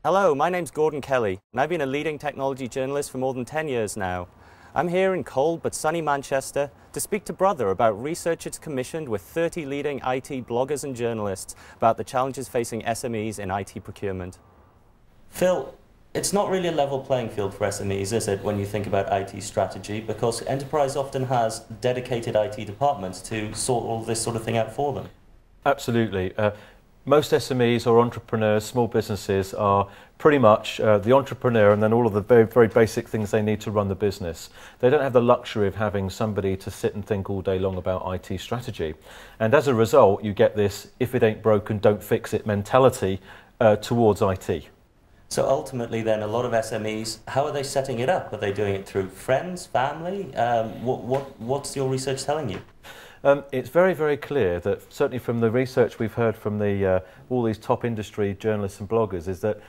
Hello, my name's Gordon Kelly, and I've been a leading technology journalist for more than 10 years now. I'm here in cold but sunny Manchester to speak to Brother about research it's commissioned with 30 leading IT bloggers and journalists about the challenges facing SMEs in IT procurement. Phil, it's not really a level playing field for SMEs, is it, when you think about IT strategy, because enterprise often has dedicated IT departments to sort all this sort of thing out for them. Absolutely. Most SMEs or entrepreneurs, small businesses, are pretty much the entrepreneur and then all of the very, very basic things they need to run the business. They don't have the luxury of having somebody to sit and think all day long about IT strategy. And as a result, you get this if it ain't broken, don't fix it mentality towards IT. So ultimately then, a lot of SMEs, how are they setting it up? Are they doing it through friends, family? What's your research telling you? It's very, very clear that certainly from the research we've heard from all these top industry journalists and bloggers is that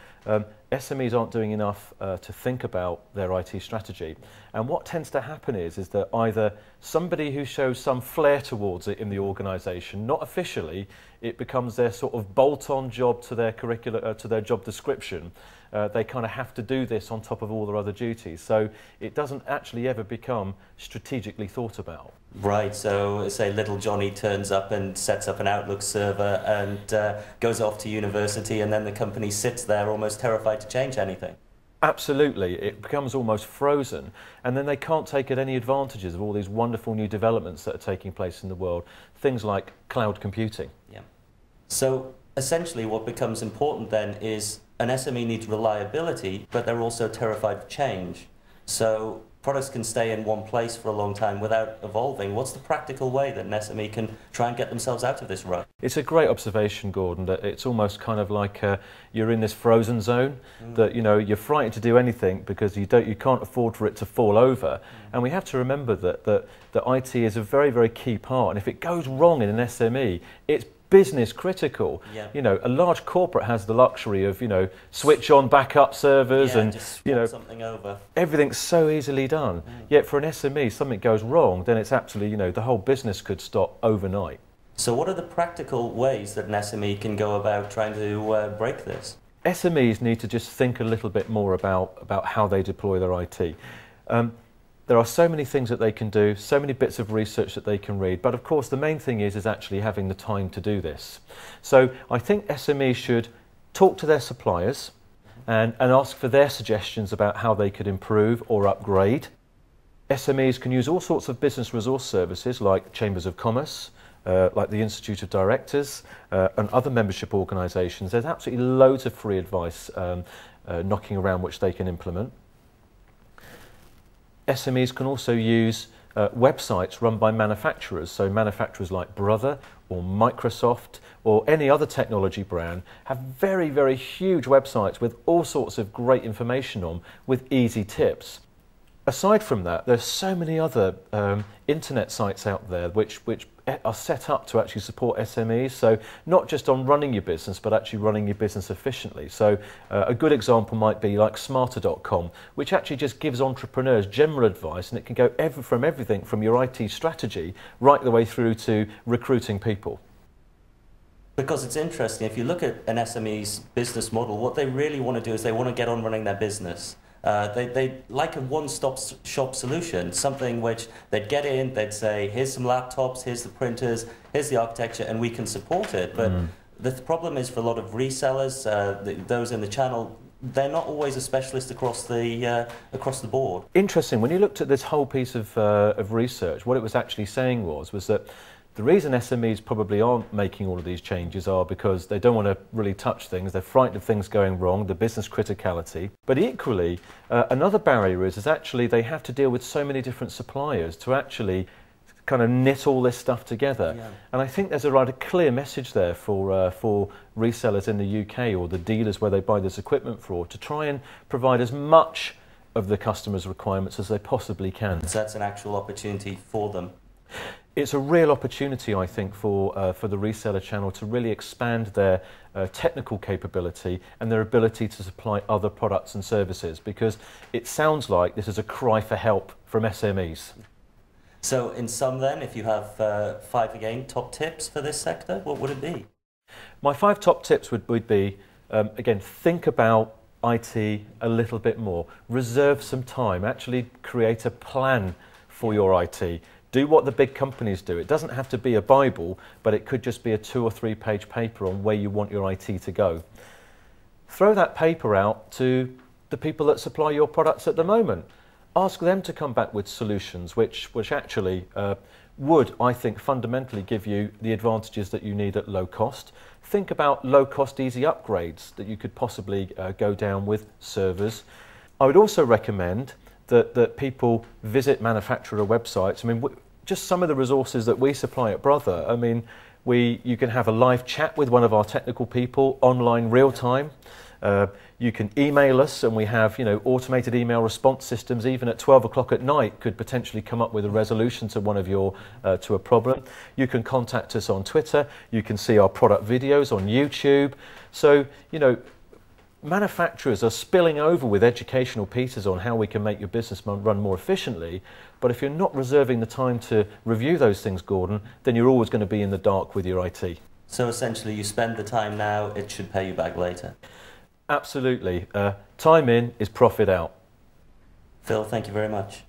SMEs aren't doing enough to think about their IT strategy. And what tends to happen is that either somebody who shows some flair towards it in the organisation, not officially, it becomes their sort of bolt-on job to their curricula, to their job description. They kind of have to do this on top of all their other duties. So it doesn't actually ever become strategically thought about. Right, so say little Johnny turns up and sets up an Outlook server and goes off to university, and then the company sits there almost terrified to change anything. Absolutely, it becomes almost frozen, and then they can't take any advantages of all these wonderful new developments that are taking place in the world, things like cloud computing. Yeah. So essentially what becomes important then is an SME needs reliability, but they're also terrified of change. So products can stay in one place for a long time without evolving. What's the practical way that an SME can try and get themselves out of this rut? It's a great observation, Gordon, that it's almost kind of like you're in this frozen zone, that you're frightened to do anything because you can't afford for it to fall over. And we have to remember that IT is a very, very key part, and if it goes wrong in an SME, it's business critical. Yeah. A large corporate has the luxury of switch on backup servers and just swap something over. Everything's so easily done. Yet for an SME, something goes wrong, then it's absolutely the whole business could stop overnight. So what are the practical ways that an SME can go about trying to break this? SMEs need to just think a little bit more about how they deploy their IT. There are so many things that they can do, so many bits of research that they can read, but of course the main thing is actually having the time to do this. So I think SMEs should talk to their suppliers and ask for their suggestions about how they could improve or upgrade. SMEs can use all sorts of business resource services like Chambers of Commerce, like the Institute of Directors and other membership organisations. There's absolutely loads of free advice knocking around which they can implement. SMEs can also use websites run by manufacturers, so manufacturers like Brother or Microsoft or any other technology brand have very, very huge websites with all sorts of great information on with easy tips. Aside from that, there's so many other internet sites out there which are set up to actually support SMEs, so not just on running your business, but actually running your business efficiently. So a good example might be like smarter.com, which actually just gives entrepreneurs general advice, and it can go from everything from your IT strategy right the way through to recruiting people. Because it's interesting, if you look at an SME's business model, what they really want to do is they want to get on running their business. They like a one-stop shop solution, something which they'd get in, they'd say, here's some laptops, here's the printers, here's the architecture, and we can support it. But the problem is for a lot of resellers, those in the channel, they're not always a specialist across the board. Interesting, when you looked at this whole piece of research, what it was actually saying was that the reason SMEs probably aren't making all of these changes are because they don't want to really touch things, they're frightened of things going wrong, the business criticality. But equally, another barrier is actually they have to deal with so many different suppliers to actually kind of knit all this stuff together. Yeah. And I think there's a rather clear message there for resellers in the UK or the dealers where they buy this equipment for, to try and provide as much of the customer's requirements as they possibly can. So that's an actual opportunity for them. It's a real opportunity, I think, for the reseller channel to really expand their technical capability and their ability to supply other products and services, because it sounds like this is a cry for help from SMEs. So in sum then, if you have 5 again top tips for this sector, what would it be? My 5 top tips would be, again, think about IT a little bit more. Reserve some time. Actually create a plan for your IT. Do what the big companies do. It doesn't have to be a Bible, but it could just be a 2 or 3 page paper on where you want your IT to go. Throw that paper out to the people that supply your products at the moment. Ask them to come back with solutions which actually would, I think, fundamentally give you the advantages that you need at low cost. Think about low cost, easy upgrades that you could possibly go down with servers. I would also recommend that people visit manufacturer websites. I mean, just some of the resources that we supply at Brother. I mean, you can have a live chat with one of our technical people online real time. You can email us, and we have, you know, automated email response systems. Even at 12 o'clock at night, could potentially come up with a resolution to one of your to a problem. You can contact us on Twitter. You can see our product videos on YouTube. So, you know, manufacturers are spilling over with educational pieces on how we can make your business run more efficiently. But if you're not reserving the time to review those things, Gordon, then you're always going to be in the dark with your IT. So essentially, you spend the time now, it should pay you back later. Absolutely. Time in is profit out. Phil, thank you very much.